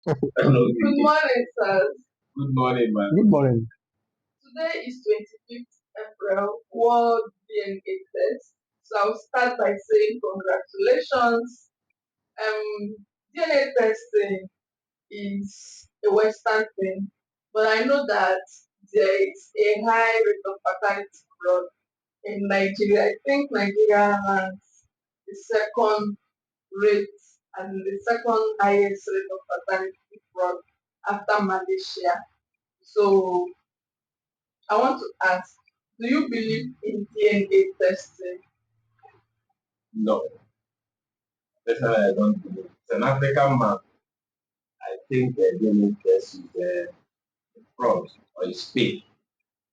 Hello, Good morning, sir. good morning, man. Good morning. Today is 25th April, World DNA Test. So I'll start by saying congratulations. DNA testing is a Western thing, but I know that there is a high rate of fatality fraud in Nigeria. I think Nigeria ranks the second rate and the second highest rate of fatality fraud after Malaysia. So I want to ask, do you believe in DNA testing? No, personally, I don't believe. It's an African man. I think the DNA test is fraud or is fake.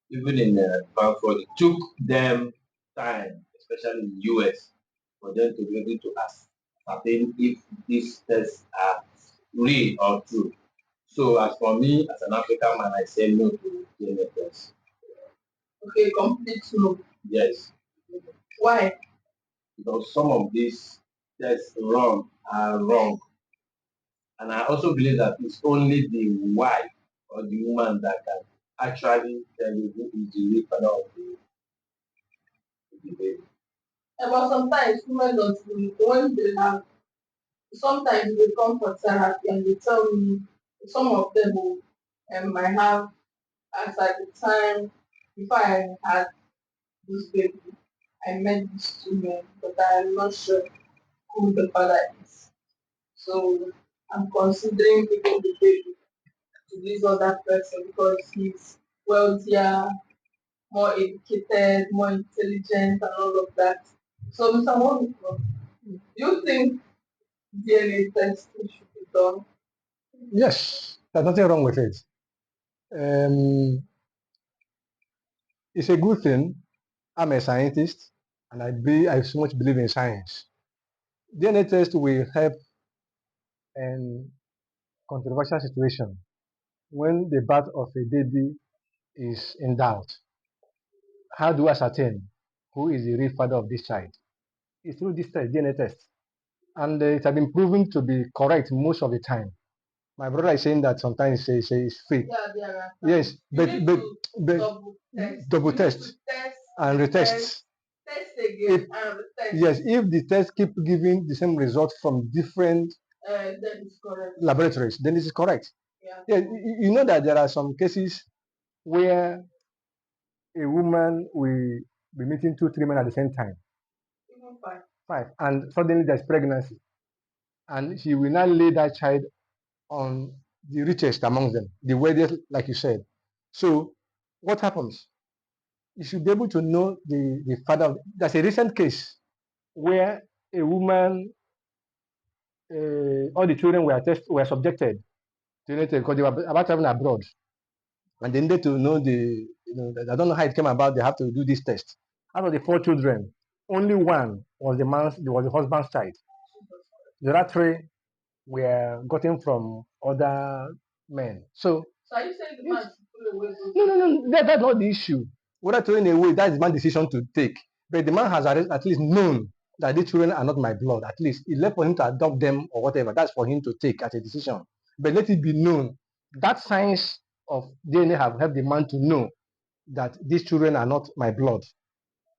Even in Bamford, it took them time, especially in the US, for them to be able to ascertain if these tests are real or true. So, as for me, as an African man, I say no to DNA test. Okay, complete no. Yes, Why? because some of these tests wrong are wrong. And I also believe that it's only the wife or the woman that can actually tell you who is the real father of the baby. But sometimes women don't believe when they have, sometimes they come for therapy and they tell me some of them will, I have, as at the time before I had this baby, I met these two men, but I'm not sure who the father is. So I'm considering giving the baby to this other person because he's wealthier, more educated, more intelligent, and all of that. So, Mr. Wonderful, do you think DNA testing should be done? Yes, there's nothing wrong with it. It's a good thing. I'm a scientist, and I so much believe in science. DNA test will help in controversial situation when the birth of a baby is in doubt. How do I ascertain who is the real father of this child? It's through this test, DNA test, and it has been proven to be correct most of the time. My brother is saying that sometimes say it's fake. Yeah, there are Yes, times. You need to but double test. double You need to test test, and retest, retest. test If again, and retest. yes, if the test keep giving the same result from different That is correct. laboratories, then this is correct. Yeah. Yeah, you know that there are some cases where a woman will be meeting two, three men at the same time, Even fine. five, and suddenly there's pregnancy, and she will now lay that child on the richest among them, the wealthiest, like you said. So, what happens? You should be able to know the father. There's a recent case where a woman, all the children were subjected to NATO because they were about having abroad, and they needed to know I don't know how it came about. They have to do this test. Out of the four children, only one was the husband's child. The other three were gotten from other men. So are you saying the man should pull away those? No. That's not the issue. Whether throwing away, that's the man's decision to take. But the man has at least known that these children are not my blood. At least it left for him to adopt them or whatever. That's for him to take as a decision. But let it be known that science of DNA have helped the man to know that these children are not my blood.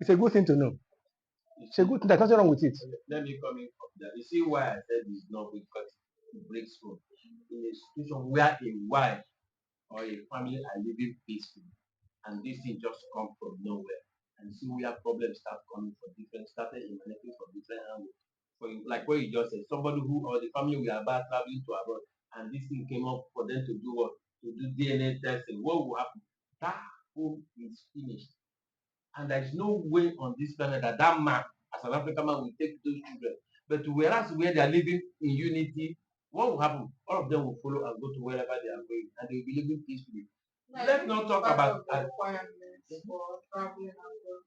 It's a good thing to know. It's a good thing. There's nothing wrong with it. Let me come in from there. You see why I said it's not because it breaks home. In a situation where a wife or a family are living peacefully and this thing just come from nowhere and see where problems start coming from different started emanating from different angles. Like what you just said, somebody who or the family we are about traveling to abroad and this thing came up for them to do what? To do DNA testing. What will happen? That home is finished. And there is no way on this planet that that man, as an African man, will take those children. But whereas where they are living in unity, what will happen? All of them will follow and go to wherever they are going, and they will be living peacefully. Let's not talk about requirements for traveling abroad.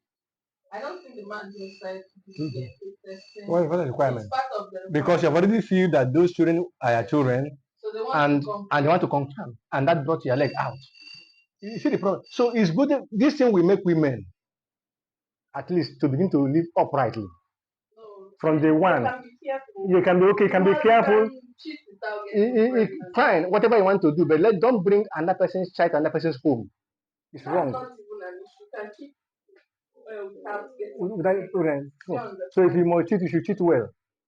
I don't think the man just said to do DNA testing. What is the It's requirement? part of the Because you've requirement. already feel that those children are your children, So they want and to come. they want to confirm, and that brought your leg out. You see the problem. So it's good that this thing will make women at least to begin to live uprightly No, from day they one. can be careful. You can be okay, you can be You careful. can cheat without getting pregnant. Fine, whatever you want to do, but don't bring another person's child to another person's home. It's That's wrong. not even an issue. You can cheat without getting Right, pregnant. right. You No. So if understand? you must cheat, you should cheat well.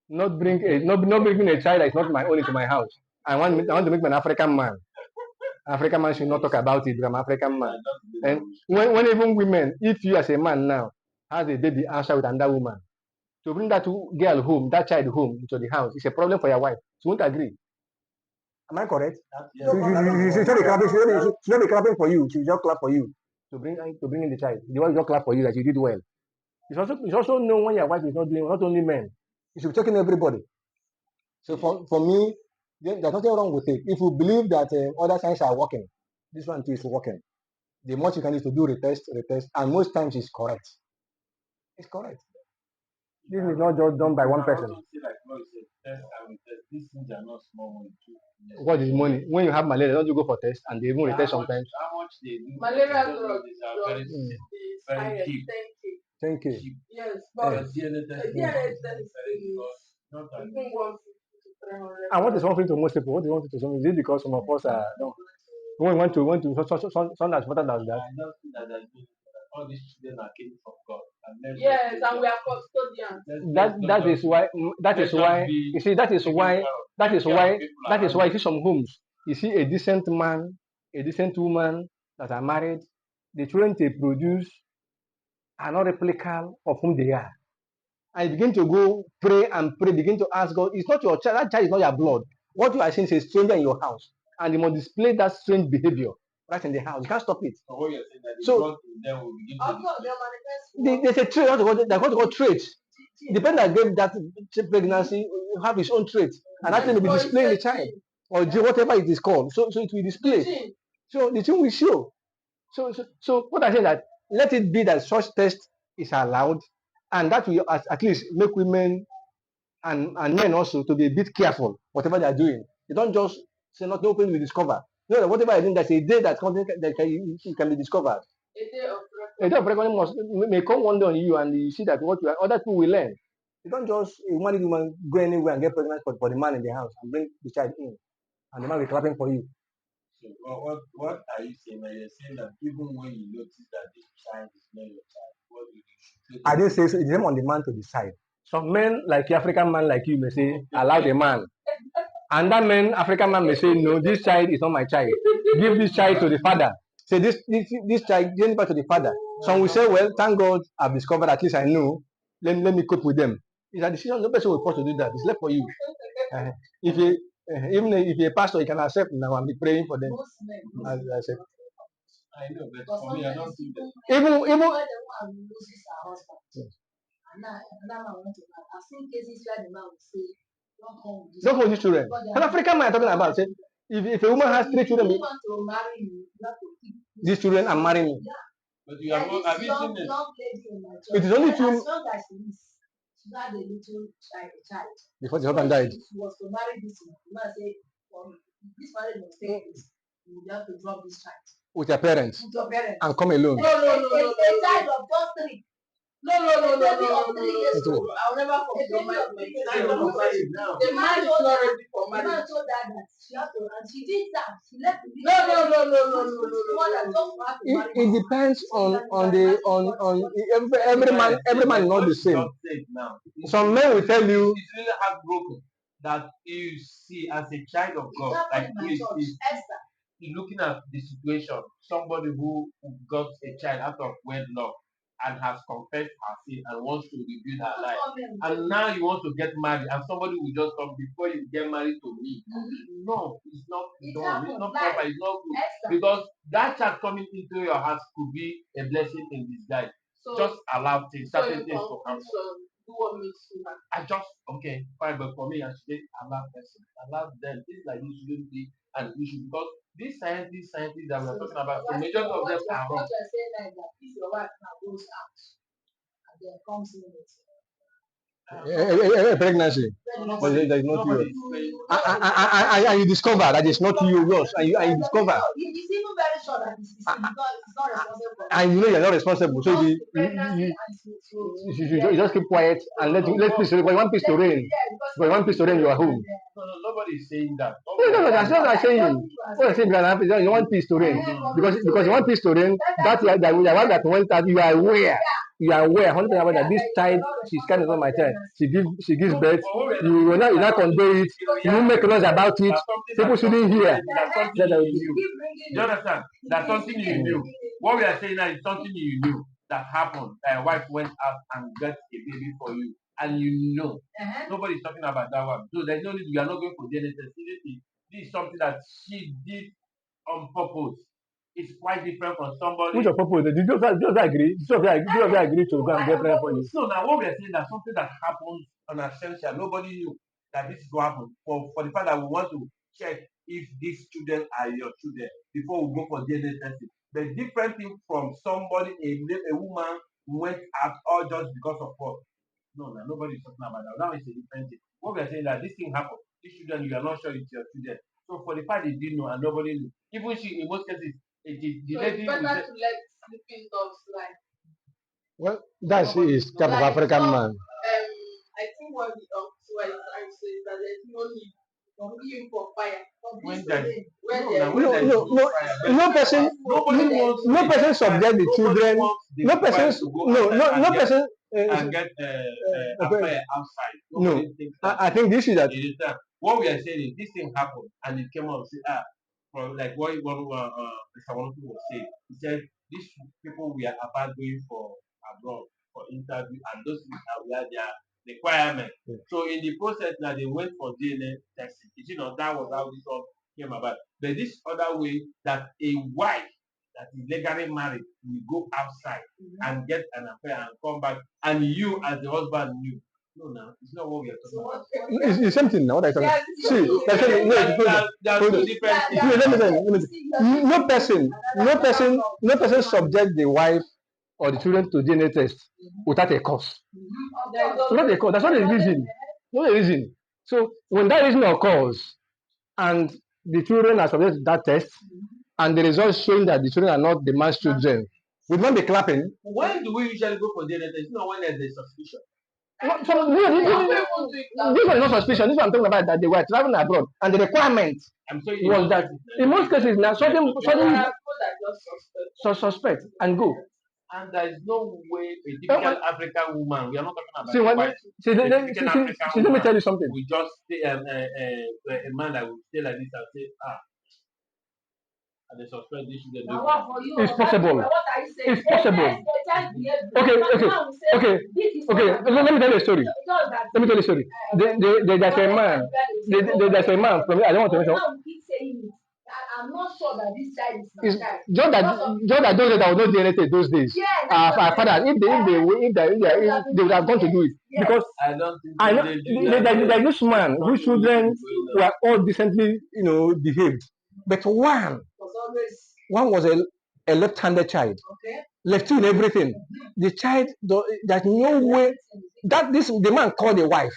Not bringing a child that is not my own into my house. I want to make me an African man. African man should not talk about it because I'm an African man. And when even women, if you as a man now has a baby outside with another woman, to bring that girl home, that child home into the house, it's a problem for your wife. She won't agree. Am I correct? Yeah, She should be clapping. She should be clapping for you. She just clap for you to bring in the child. The wife just clap for you that you did well. It's also know when your wife is not doing, not only men. You should be checking everybody. So for me, there's nothing wrong with it. If you believe that other signs are working, this one too is working. The most you can do is to do retest, and most times it's correct. It's correct. This is not just done by one person. Also say like what you said, test and retest. These things are not small money too. Yes. What is money? When you have malaria, don't you go for test and they even retest sometimes? How much they do? Malaria Those drugs things are very is very higher, cheap. 10K. 10K. cheap. Yes, But but DNA test DNA is test is very cost. Not that between 150 to 300. And what is one thing to most people? What is one thing to some? Is it because some of us are no? When we want to some that's better than that. I don't think that all these children are kids from God. Yes, and we are custodians. That is why you see that is why you see some homes. You see a decent man, a decent woman that are married, the children they produce are not replica of whom they are. And you begin to go pray and pray, begin to ask God, it's not your child, that child is not your blood. What you are saying is a stranger in your house, and you must display that strange behavior right in the house. You can't stop it. So what you're saying that So- God in them will begin to Also, display. they manifest. There's a trait, they're going to call traits. Depending that gave that pregnancy, you have his own traits. And that thing will be displaying the child, or whatever it is called. So it will display. So the thing will show. So what I say that let it be that such test is allowed, and that will at least make women and men also to be a bit careful whatever they are doing. They don't just say not open will discover. You know that whatever I doing, there's a day that something that can be discovered. A day of A day of reckoning may come one day on you, and you see that what you are, other people will learn. You don't just a married woman go anywhere and get pregnant for the man in the house and bring the child in, and the man will clapping for you. So what are you saying? You're saying that even when you notice that this child is not your child, what do you do? I didn't say so. It's them on the man to decide. Some men, like the African man like you, may say, allow the man. And that man, African man may say, no, this child is not my child. Give this child to the father. Say this child, give it back to the father. Some will say, well, thank God I've discovered, at least I know. Let me cope with them. It's a decision. No person will force to do that. It's left for you. If you even if you're a pastor, you can accept now and be praying for them. As I said. I know, but for me, I don't think that. Even when the woman loses her husband, and now another man wants to marry. I've seen cases where the man will say, "Don't come with this." don't hold these children. An African man talking about say, if a woman has 3 children, you want to marry me, you have to keep these children are marrying me. Yeah. But you have not. Have you seen it? Young lady in my church. It is only As two young as she is, she had a little child. before the When husband died. she was to marry this man, the man said, this marriage must take place. You will have to drop this child. With your parents With your parents. and come alone. No. A child of just 3. No. I'll never compromise my child for marriage. The man is not ready for The marriage. man told her that she had to, and she did that. She left the No. It depends on every man is not the same. Now. Some men will tell you It's really heartbroken that you see as a child of God, like is looking at the situation, somebody who got a child out of wedlock and has confessed her sin and wants to rebuild her life. And now you want to get married, and somebody will just come before you get married to me. No, it's not done. It's not proper. It's not good. Because that child coming into your house could be a blessing in disguise. So, Just allow things, so certain in things to happen. conclusion, do what makes you happy. I just okay, fine, but for me, I should allow person, allow them. Things like this shouldn't be an issue because these scientists that we're talking about, the majority of them are wrong. What you're saying now is that if your wife now goes out and then comes in with a pregnancy. Nobody, That is not nobody yours. is saying. And you discover that it's not yours. And you discover. He's even very sure that it's not responsible for And you know you're not responsible. So both you, the pregnancy you, and his you just keep quiet and let peace to reign. Because you want peace to reign. Because you want peace to reign, you are home. No, nobody is saying that. No, that's not what I'm saying. What I'm saying is you want peace to reign. Because you want peace to reign, that one that went out, you are aware. You are aware 100% aware that this child, she's kind of not my child. She gives birth. You will not condone it. You will make noise about it. People shouldn't hear. That's something you knew. You understand? That's something you knew. What we are saying now is something you knew that happened. A wife went out and got a baby for you, and you know. Nobody's talking about that one. So there's no need. You are not going for DNA test. This is something that she did on purpose. It's quite different from somebody. Which of purpose? Did you just agree? Just agree to go and get pregnant for you? So now what we are saying that something that happened on essential, nobody knew that this is what happened. For the fact that we want to check if these children are your children before we go for DNA testing. The different thing from somebody, a woman went out all just because of what? No, nobody is talking about that. Now it's a different thing. What we are saying that this thing happened. These children, you are not sure it's your children. So for the fact they didn't know and nobody knew, even she, in most cases, the So lady it's will better say, to let sleeping dogs lie. Well, that's his type of African man. I think what the why I'm saying that there's no need for you for fire. when there's No person, nobody wants no person subject the children. No person, no person. and get affair outside. No, Thinks that I think this is that. it is that. What we are saying is this thing happened and it came out and said, from like what Mr. Wonku was saying. He said these people we are about going for abroad for interview and those are their requirement. Yeah. So in the process now they went for DNA testing. You know that was how this all came about. But this other way that a wife that is legally married will go outside and get an affair and come back, and you as the husband knew. No, it's not what we are talking about. It's the same thing now. What I talking about? See, There are two different things. let me say. No person subject the wife or the children to DNA test without a cause. Without a cause. That's not the reason. Not the reason. So when that reason occurs and the children are subject to that test and the results showing that the children are not the man's children, we will not be clapping. When do we usually go for DNA test? When there's a suspicion. This one is not suspicion. This one I'm talking about that they were traveling abroad and the requirement was that in most cases now suddenly suspect and go. And there is no way a typical African woman, we are not talking about white. Let me tell you something. We just say a man that will stay like this and say, and they suspect this should do. It's possible. It's possible. Okay. Let me tell you a story. There's a man. There's a man from. I don't want to mention. I'm not sure that this child is my child. Just that those that would not do anything those days. Our father, if they would have gone to do it because I don't think there's this man whose children were all decently, behaved, but one was a left-handed child, left in everything. The child, there's no way that the man called the wife.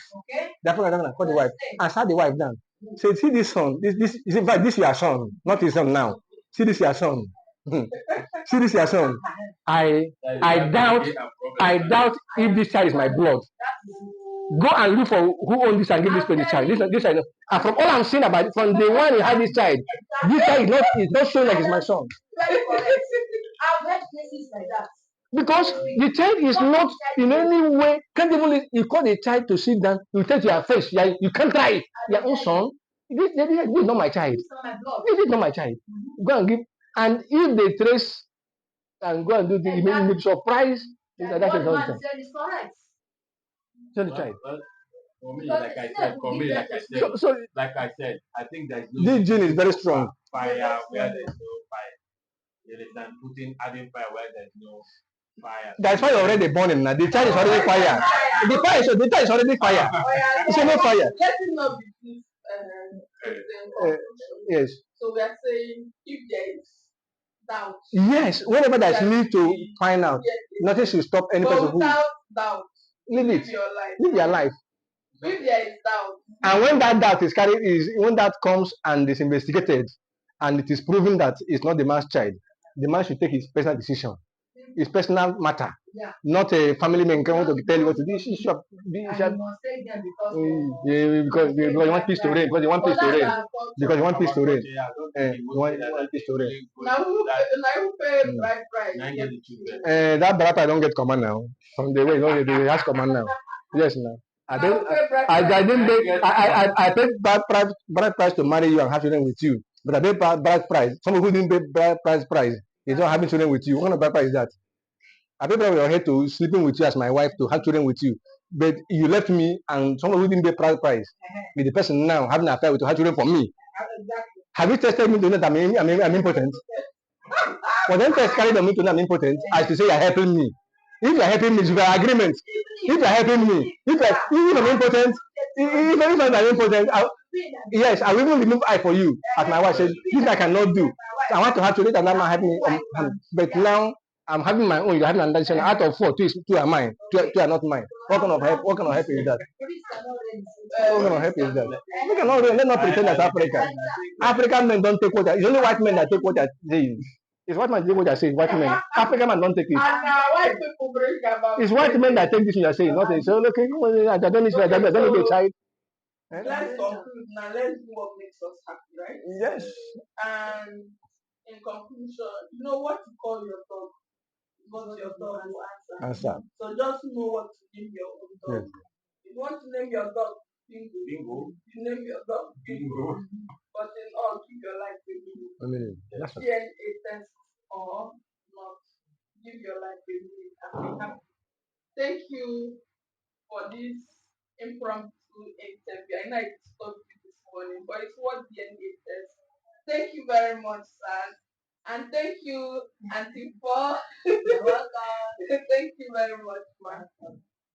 The father called the wife and sat the wife down. Say, see this son. This is in fact this your son, not his son now. See this your son. See this your son. I doubt if this child is my blood. Go and look for who owns this and give this to the child. This child. And from all I'm seeing about it, from the one he had this child is not showing like it's my son. I've heard cases like that. Because the child is not in any way, can't even, you call the child to sit down, you take your face, you can't try it. Your own son, this is not my child. This is not my child. Go and give, and if they trace and go and do this, you may be surprised. That's the child. Tell the child. For me, like I said, I think there's no. This gene is very strong. Fire where there's no fire. There is than adding fire where there's no fire. There's fire already burning now. The child is already fire. The child is already fire. It's no fire. Let it not be this. Yes. So we are saying if there is doubt. Yes, whenever there's need to find out, nothing should stop any person who. Without doubt, Leave it. Live your life. Live your life. If there is doubt, And when that doubt is carried, is when that comes and is investigated, and it is proven that it's not the man's child, the man should take his personal decision. It's personal matter, Yeah. not a family member coming to tell you what to do. You should be, And you must take them because because you want peace to reign, because you want peace to reign, because you want peace to reign. You want peace to reign. now who pay bride price? That bride don't get command now. From the way you know they has command now. Yes, now. I didn't pay. I paid bride price to marry you and have children with you. But I paid bride price. Someone who didn't pay bride price is not having children with you. What kind of bride price is that? I paid your head to sleeping with you as my wife to have children with you. But you left me and someone who didn't pay price with the person now having an affair with to have children for me. Exactly. Have you tested me to know that I'm impotent? For them to carry me to know I'm impotent, as to say you're helping me. If you're helping me, it's your agreement. If you're helping me, if I'm impotent, if I'm impotent, yes, I will even remove I for you. As my wife says, this I cannot do. I want to have children and I'm not having but now I'm having my own, you're having an addition. Out of 4, 2 are mine, 2 are not mine. What kind of help is that? What kind of help is that? We cannot let's not pretend as African. African men don't take what it's only white men that take what they're saying. It's white men take what they're saying, white men. African men don't take it. And white people bring about. It's white men that take this you're saying, not saying. So okay, I don't need a child. Let's conclude now. Let's do what makes us happy, right? Yes. And in conclusion, you know what to call your dog. What your dog will answer. So just know what to name your own dog. Yes. If you want to name your dog Bingo, you name your dog Bingo. But in all, keep your life a minute. DNA test or not. Give your life a minute and be happy. Thank you for this impromptu interview. I know I disturbed you this morning, but it's what DNA test. Thank you very much, Sam. And thank you, Auntie Paul. You're welcome. Thank you very much, man.